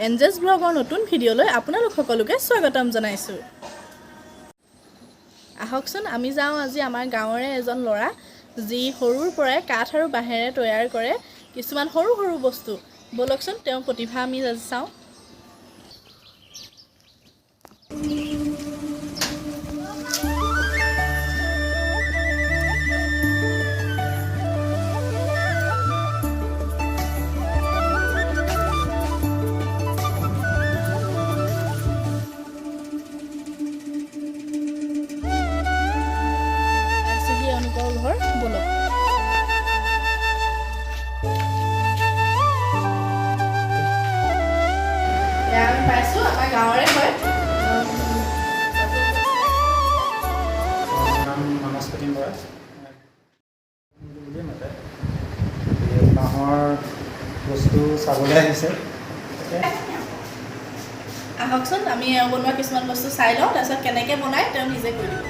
এনজেছ ব্লগৰ নতুন ভিডিঅ'লৈ আপোনালোক সকলোকে স্বাগতম জনাইছোঁ। আহকচোন আমি যাওঁ আজি আমাৰ গাঁৱৰে এজন ল'ৰা যি সৰুৰ পৰাই কাঠ আৰু বাঁহেৰে তৈয়াৰ কৰে কিছুমান সৰু সৰু বস্তু। বলকচোন তেওঁৰ প্ৰতিভা আমি আজি চাওঁ। ঘৰ বলক। আমি পাইছোঁ আমাৰ গাঁৱৰে হয়। মানসপতি বৰা বাঁহৰ বস্তু চাবলৈ আহিছে। আহকচোন আমি বনোৱা কিছুমান বস্তু চাই লওঁ, তাৰপিছত কেনেকৈ বনাই তেওঁ নিজে কৈ দিব।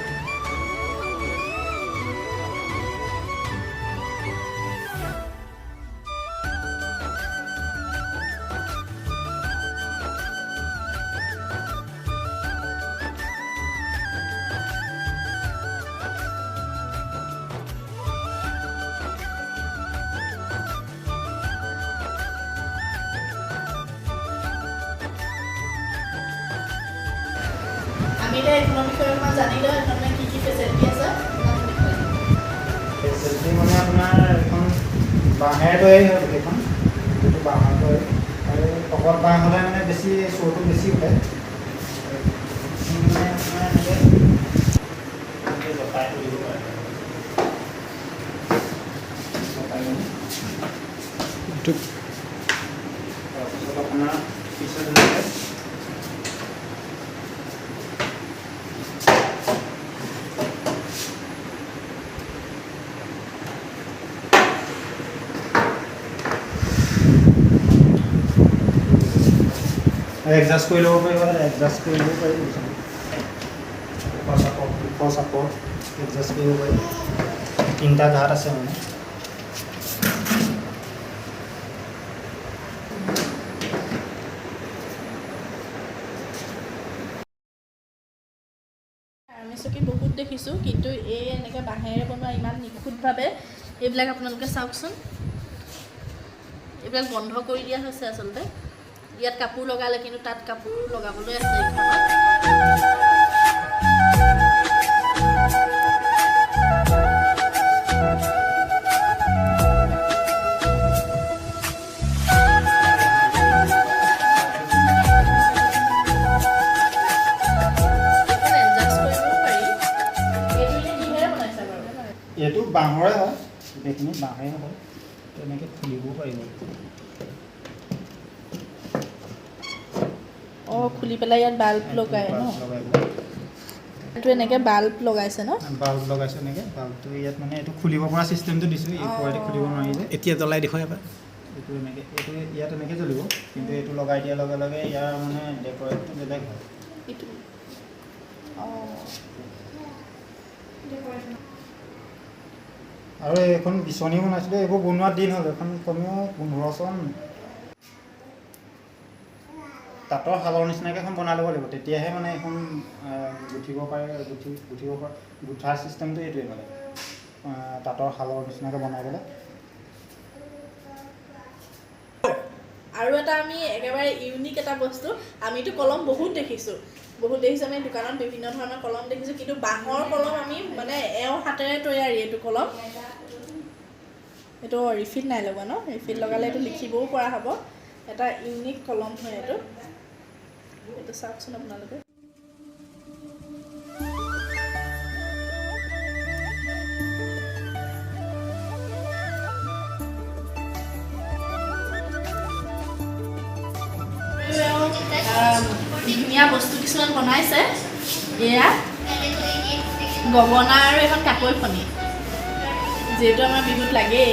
আমি এতিয়া এইখনৰ বিষয়ে অকণমান জানিলোঁ। এইখনে কি কি ফেচিলিটি আছে? ফেচিলিটি মানে আপোনাৰ এখন বাঁহেৰে তৈয়াৰী হয় গোটেইখন, যিটো বাঁহৰ তৈয়াৰী আৰু অকল বাঁহ হ'লে মানে বেছি চৌটো বেছি উঠে। মানে আপোনাৰ এনেকৈ জপাই তুলিব পাৰে। তাৰপিছত আপোনাৰ পিছত এডজাষ্ট কৰি ল'ব পাৰিব, এডজাষ্ট কৰি ল'ব পাৰি। ওখ চাপৰ এডজাষ্ট কৰিব পাৰি। তিনিটা ঘাট আছে মানে। আমি চকী বহুত দেখিছোঁ, কিন্তু এই এনেকৈ বাঁহেৰে বনোৱা ইমান নিখুঁতভাৱে এইবিলাক আপোনালোকে চাওকচোন। এইবিলাক বন্ধ কৰি দিয়া হৈছে আচলতে। ইয়াত কাপোৰ লগালে, কিন্তু তাত কাপোৰ লগাবলৈ আছে এইখনত। এইটো বাঁহৰে হয়, গোটেইখিনি বাঁহেৰে হয়। তেনেকৈ খুলিবও পাৰিব। অঁ, খুলি পেলাই ইয়াত বাল্ব লগাই ন? এইটো এনেকৈ বাল্ব লগাইছে ন? বাল্ব লগাইছে এনেকৈ। বাল্বটো ইয়াত মানে এইটো খুলিব পৰা চিষ্টেমটো দিছোঁ। এই ওপৰেদি খুলিব নোৱাৰি যে। এতিয়া জ্বলাই দেখুৱাই এবাৰ। এইটো এনেকৈ, এইটো ইয়াত এনেকৈ জ্বলিব, কিন্তু এইটো লগাই দিয়াৰ লগে লগে ইয়াৰ মানে ডেক'ৰেটটো বেলেগ হয়। এইটো অঁ, আৰু এইখন বিচনী বনাইছিলোঁ, এইবোৰ বনোৱাৰ দিন হ'ল। এইখন কমেও 15 চন। তাঁতৰ শালৰ নিচিনাকৈ এখন বনাই ল'ব লাগিব, তেতিয়াহে মানে এখন গুঠিব পাৰে। গুঠিব পাৰে। গুঠাৰ চিষ্টেমটো এইটোৱে মানে তাঁতৰ শালৰ নিচিনাকৈ বনাই পেলাই। আৰু এটা আমি একেবাৰে ইউনিক এটা বস্তু, আমিতো কলম বহুত দেখিছোঁ। আমি দোকানত বিভিন্ন ধৰণৰ কলম দেখিছোঁ, কিন্তু বাঁহৰ কলম আমি মানে এওঁ হাতেৰে তৈয়াৰী এইটো কলম। এইটো ৰিফিল নাই লগা ন? ৰিফিল লগালে এইটো লিখিবও পৰা হ'ব। এটা ইউনিক কলম হয় এইটো। এইটো চাওকচোন আপোনালোকে। ধুনীয়া বস্তু কিছুমান বনাইছে। এয়া গগনা আৰু এখন কাকৈ ফণি, যিহেতু আমাৰ বিহুত লাগেই।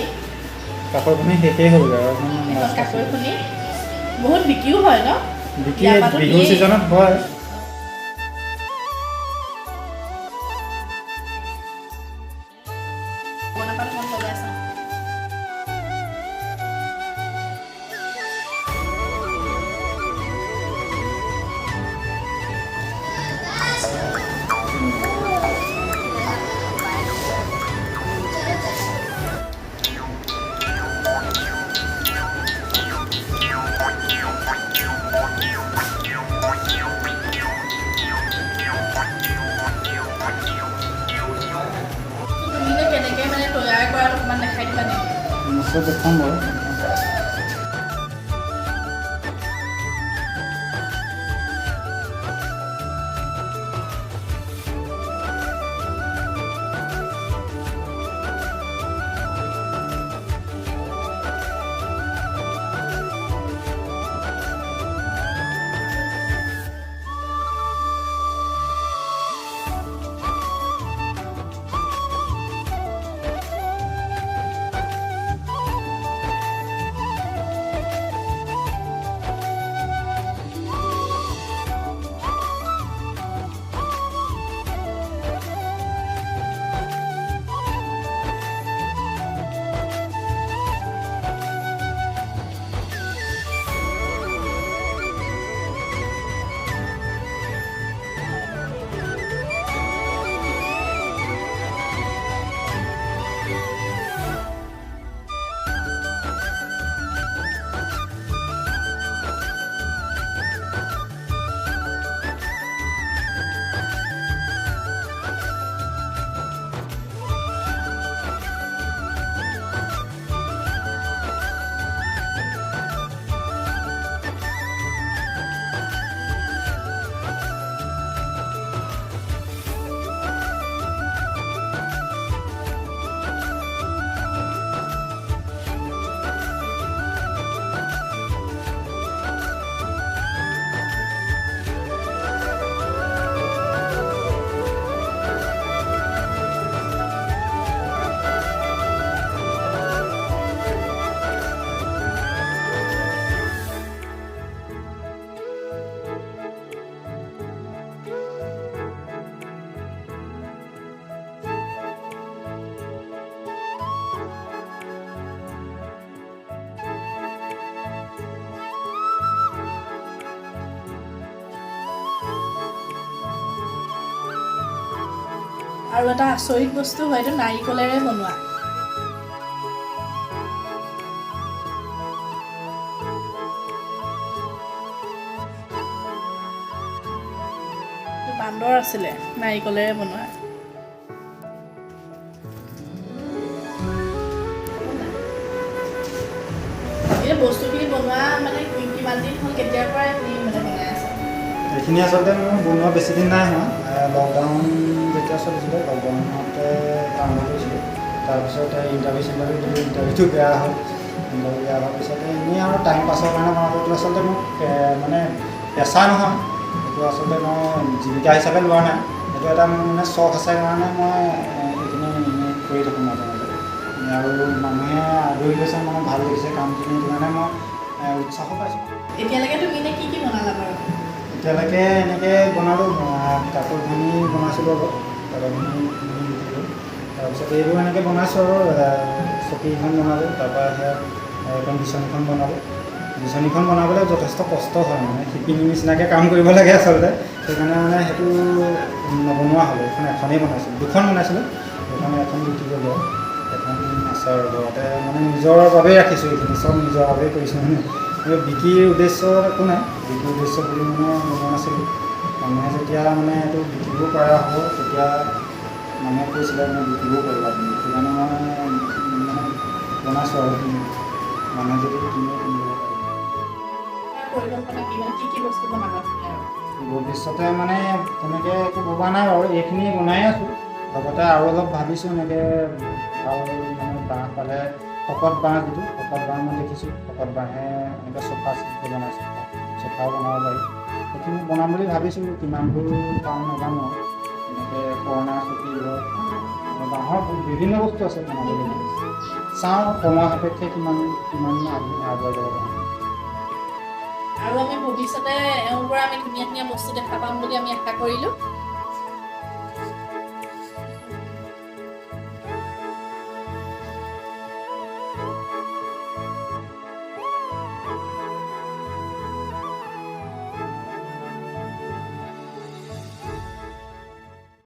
কাকৈ ফণি শেষেই হ'ল আৰু কাকৈ ফণি বহুত বিক্ৰীও হয় ন? বিহু ছিজনত হয়। লাষ্টত দেখুৱাম বাৰু। আৰু এটা আচৰিত বস্তু হয়, এইটো নাৰিকলেৰে বনোৱা। বান্দৰ আছিলে নাৰিকলেৰে বনোৱা। এই বস্তুখিনি বনোৱা মানে কিমান দিন হ'ল, কেতিয়াৰ পৰা আপুনি মানে বনাই আছে? এইখিনি আচলতে মোৰ বনোৱা বেছি দিন নাই হোৱা। লকডাউন যেতিয়া চলিছিলে, লকডাউনতে আৰম্ভ কৰিছিলোঁ। তাৰপিছত ইণ্টাৰভিউ দিলোঁ, ইণ্টাৰভিউটো বেয়া হ'ল। ইণ্টাৰভিউ বেয়া হোৱাৰ পিছতে এনেই আৰু টাইম পাছৰ কাৰণে বনাব। এইটো আচলতে মোক মানে পেচা নহয়, এইটো আচলতে মই জীৱিকা হিচাপে লোৱা নাই। এইটো এটা মোৰ মানে চখ আছে কাৰণে মই এইখিনি এনেই কৰি থাকোঁ মাজে মাজে। আৰু মানুহে আদৰি লৈছে, মানে ভাল লাগিছে কামখিনি, সেইটো কাৰণে মই উৎসাহো পাইছোঁ। এতিয়ালৈকে তুমি এনে কি বনালা বাৰু? এতিয়ালৈকে এনেকৈ বনালোঁ, কাপোৰ কানি বনাইছিলোঁ অলপ, কাপোৰ কানি দিছিলোঁ। তাৰপিছত এইবোৰ এনেকৈ বনাইছোঁ আৰু চকীখন বনালোঁ, তাৰপৰা সেয়া এখন বিচনীখন বনালোঁ। বিচনীখন বনাবলৈ যথেষ্ট কষ্ট হয়, মানে শিপিনী নিচিনাকৈ কাম কৰিব লাগে আচলতে। সেইকাৰণে মানে সেইটো নবনোৱা হ'লোঁ। এখন এখনেই বনাইছিলোঁ, দুখন বনাইছিলোঁ। সেইকাৰণে এখন বিক্ৰী কৰিলোঁ, এখন আছে আৰু ঘৰতে মানে নিজৰ বাবেই ৰাখিছোঁ। এইখিনি চব নিজৰ বাবেই কৰিছোঁ, মানে বিক্ৰীৰ উদ্দেশ্য একো নাই। বিক্ৰীৰ উদ্দেশ্য বুলি মানে বনোৱা নাছিলোঁ। মানুহে যেতিয়া মানে এইটো বিকিব পৰা হ'ব, তেতিয়া মানুহে কৈছিলে মানে বিকিবও পাৰিবা তুমি। সেইকাৰণে মই মানে বনাইছোঁ আৰু মানুহে যদি কিনিব পাৰিব। পৰিকল্পনা কি, মানে কি বস্তু বনাবা আৰু? ভৱিষ্যতে মানে তেনেকৈ একো ভবা নাই বাৰু, এইখিনি বনাই আছোঁ। লগতে আৰু অলপ ভাবিছোঁ এনেকৈ ভাল মানে বাঁহ পালে, শকত বাঁহ যিটো শকত বাঁহ মই দেখিছোঁ, শকত বাঁহে এনেকৈ চোফা চিটটো বনাইছোঁ, চোফাও বনাব পাৰি। সেইখিনি বনাম বুলি ভাবিছোঁ, কিমান দূৰ পাওঁ নাজানো। এনেকৈ পুৰণা চকী ধৰক বাঁহৰ বিভিন্ন বস্তু আছে বনাবলগীয়া। চাওঁ সময় সাপেক্ষে কিমান আগুৱাই যাব পাৰোঁ। আৰু আমি ভৱিষ্যতে এওঁৰ পৰা আমি ধুনীয়া ধুনীয়া বস্তু দেখা পাম বুলি আমি আশা কৰিলোঁ।